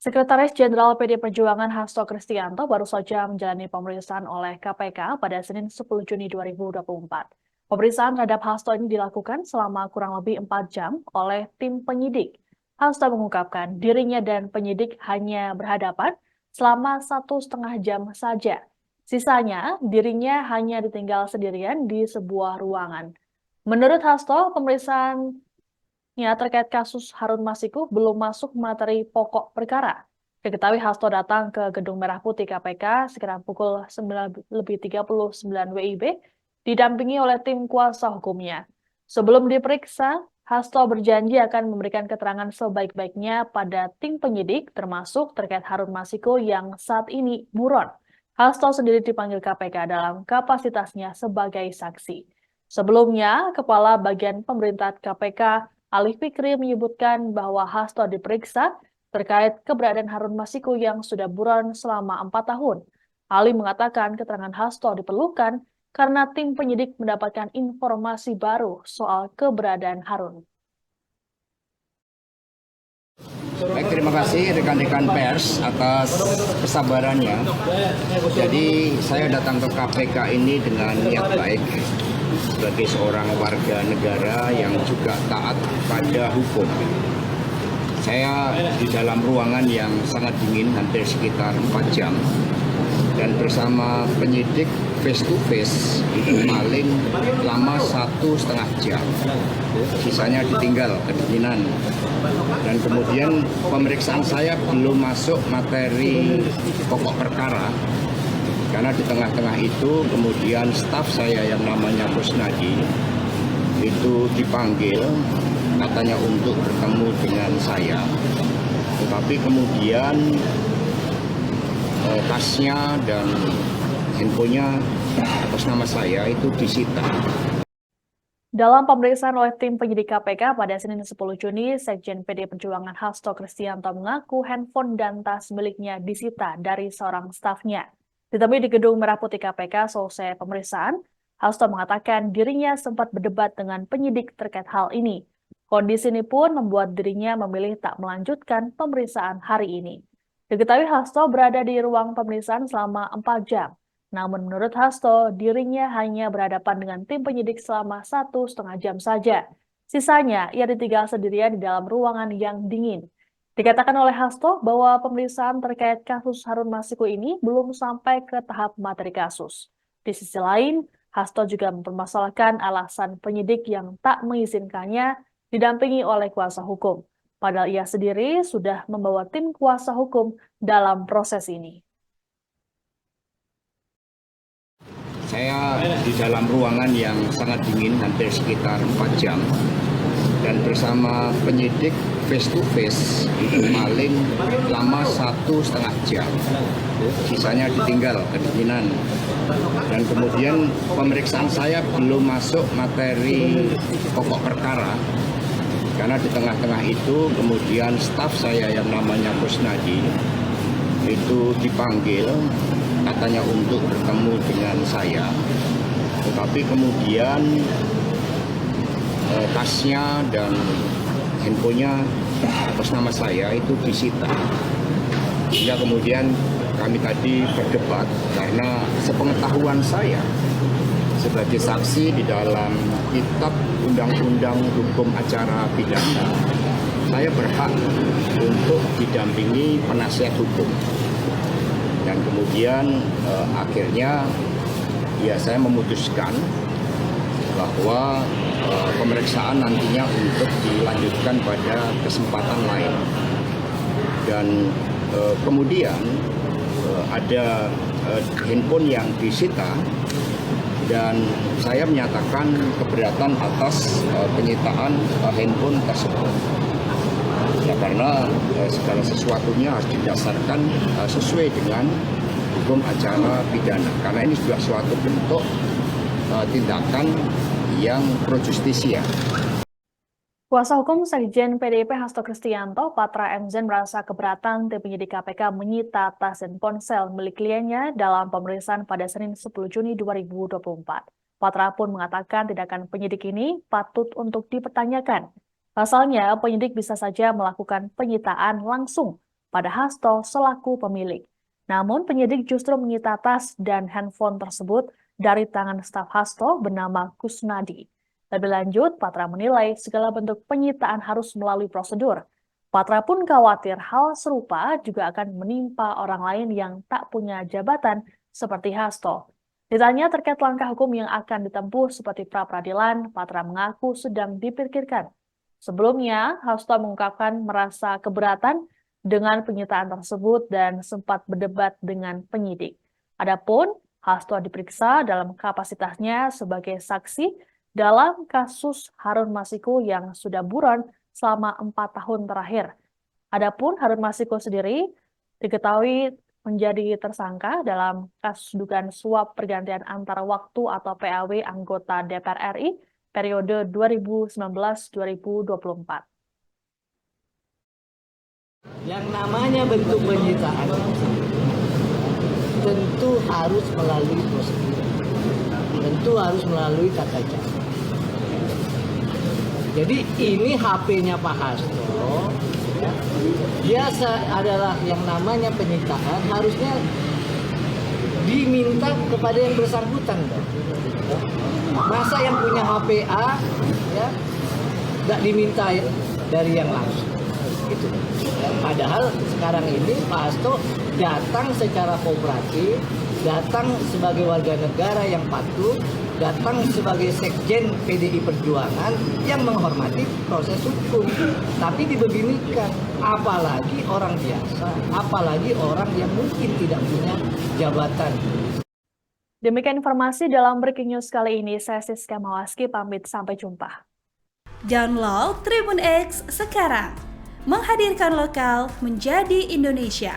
Sekretaris Jenderal PD Perjuangan Hasto Kristianto baru saja menjalani pemeriksaan oleh KPK pada Senin 10 Juni 2024. Pemeriksaan terhadap Hasto ini dilakukan selama kurang lebih 4 jam oleh tim penyidik. Hasto mengungkapkan dirinya dan penyidik hanya berhadapan selama 1,5 jam saja. Sisanya, dirinya hanya ditinggal sendirian di sebuah ruangan. Menurut Hasto, pemeriksaan terkait kasus Harun Masiku belum masuk materi pokok perkara. Diketahui Hasto datang ke Gedung Merah Putih KPK sekitar pukul 9:39 WIB, didampingi oleh tim kuasa hukumnya. Sebelum diperiksa, Hasto berjanji akan memberikan keterangan sebaik-baiknya pada tim penyidik, termasuk terkait Harun Masiku yang saat ini buron. Hasto sendiri dipanggil KPK dalam kapasitasnya sebagai saksi. Sebelumnya, Kepala Bagian Pemerintahan KPK Ali Fikri menyebutkan bahwa Hasto diperiksa terkait keberadaan Harun Masiku yang sudah buron selama 4 tahun. Ali mengatakan keterangan Hasto diperlukan karena tim penyidik mendapatkan informasi baru soal keberadaan Harun. Baik, terima kasih rekan-rekan pers atas kesabarannya. Jadi saya datang ke KPK ini dengan niat baik sebagai seorang warga negara yang juga taat pada hukum. Saya di dalam ruangan yang sangat dingin, hampir sekitar 4 jam, dan bersama penyidik face to face itu paling lama 1,5 jam. Sisanya ditinggal kedinginan. Dan kemudian pemeriksaan saya belum masuk materi pokok perkara, karena di tengah-tengah itu kemudian staf saya yang namanya Kusnadi itu dipanggil katanya untuk bertemu dengan saya, tetapi kemudian tasnya dan handphonenya atas nama saya itu disita. Dalam pemeriksaan oleh tim penyidik KPK pada Senin 10 Juni, Sekjen PD Perjuangan Hasto Kristianto mengaku handphone dan tas miliknya disita dari seorang stafnya. Ditemui di Gedung Merah Putih KPK selesai pemeriksaan, Hasto mengatakan dirinya sempat berdebat dengan penyidik terkait hal ini. Kondisi ini pun membuat dirinya memilih tak melanjutkan pemeriksaan hari ini. Diketahui Hasto berada di ruang pemeriksaan selama 4 jam. Namun menurut Hasto, dirinya hanya berhadapan dengan tim penyidik selama 1,5 jam saja. Sisanya, ia ditinggal sendirian di dalam ruangan yang dingin. Dikatakan oleh Hasto bahwa pemeriksaan terkait kasus Harun Masiku ini belum sampai ke tahap materi kasus. Di sisi lain, Hasto juga mempermasalahkan alasan penyidik yang tak mengizinkannya didampingi oleh kuasa hukum. Padahal ia sendiri sudah membawa tim kuasa hukum dalam proses ini. Saya di dalam ruangan yang sangat dingin, hampir sekitar 4 jam, dan bersama penyidik face to face itu paling lama 1,5 jam. Sisanya ditinggal kedinginan. Dan kemudian pemeriksaan saya belum masuk materi pokok perkara, karena di tengah-tengah itu kemudian staf saya yang namanya Kusnadi itu dipanggil katanya untuk bertemu dengan saya, tetapi kemudian tasnya dan handphonenya atas nama saya itu disita. Sehingga kemudian kami tadi berdebat, karena sepengetahuan saya sebagai saksi di dalam kitab Undang-Undang Hukum Acara Pidana, saya berhak untuk didampingi penasihat hukum. Dan kemudian akhirnya ya saya memutuskan bahwa pemeriksaan nantinya untuk dilanjutkan pada kesempatan lain. Dan kemudian ada handphone yang disita, dan saya menyatakan keberatan atas penyitaan handphone tersebut. Ya, karena segala sesuatunya harus didasarkan sesuai dengan hukum acara pidana. Karena ini juga suatu bentuk tindakan yang pro justisia. Kuasa hukum Sekjen PDIP Hasto Kristianto, Patra M. Zen, merasa keberatan tim penyidik KPK menyita tas dan ponsel milik kliennya dalam pemeriksaan pada Senin 10 Juni 2024. Patra pun mengatakan tindakan penyidik ini patut untuk dipertanyakan. Pasalnya, penyidik bisa saja melakukan penyitaan langsung pada Hasto selaku pemilik. Namun penyidik justru menyita tas dan handphone tersebut dari tangan staf Hasto bernama Kusnadi. Lebih lanjut, Patra menilai segala bentuk penyitaan harus melalui prosedur. Patra pun khawatir hal serupa juga akan menimpa orang lain yang tak punya jabatan seperti Hasto. Ditanya terkait langkah hukum yang akan ditempuh seperti pra-peradilan, Patra mengaku sedang dipikirkan. Sebelumnya, Hasto mengungkapkan merasa keberatan dengan penyitaan tersebut dan sempat berdebat dengan penyidik. Adapun Hasto diperiksa dalam kapasitasnya sebagai saksi dalam kasus Harun Masiku yang sudah buron selama 4 tahun terakhir. Adapun Harun Masiku sendiri diketahui menjadi tersangka dalam kasus dugaan suap pergantian antara waktu atau PAW anggota DPR RI periode 2019-2024. Yang namanya bentuk penyitaan tentu harus melalui prosedur, tentu harus melalui tata cara. Jadi ini HP-nya Pak Hasto, dia adalah yang namanya penyitaan harusnya diminta kepada yang bersangkutan dong. Masa yang punya HP A ya tidak diminta dari yang langsung. Gitu. Padahal sekarang ini Pak Hasto datang secara kooperatif, datang sebagai warga negara yang patuh, datang sebagai sekjen PDI Perjuangan yang menghormati proses hukum. Tapi dibeginikan, apalagi orang biasa, apalagi orang yang mungkin tidak punya jabatan. Demikian informasi dalam Breaking News kali ini. Saya Siska Mawaski pamit, sampai jumpa. Download Tribun X sekarang, menghadirkan lokal menjadi Indonesia.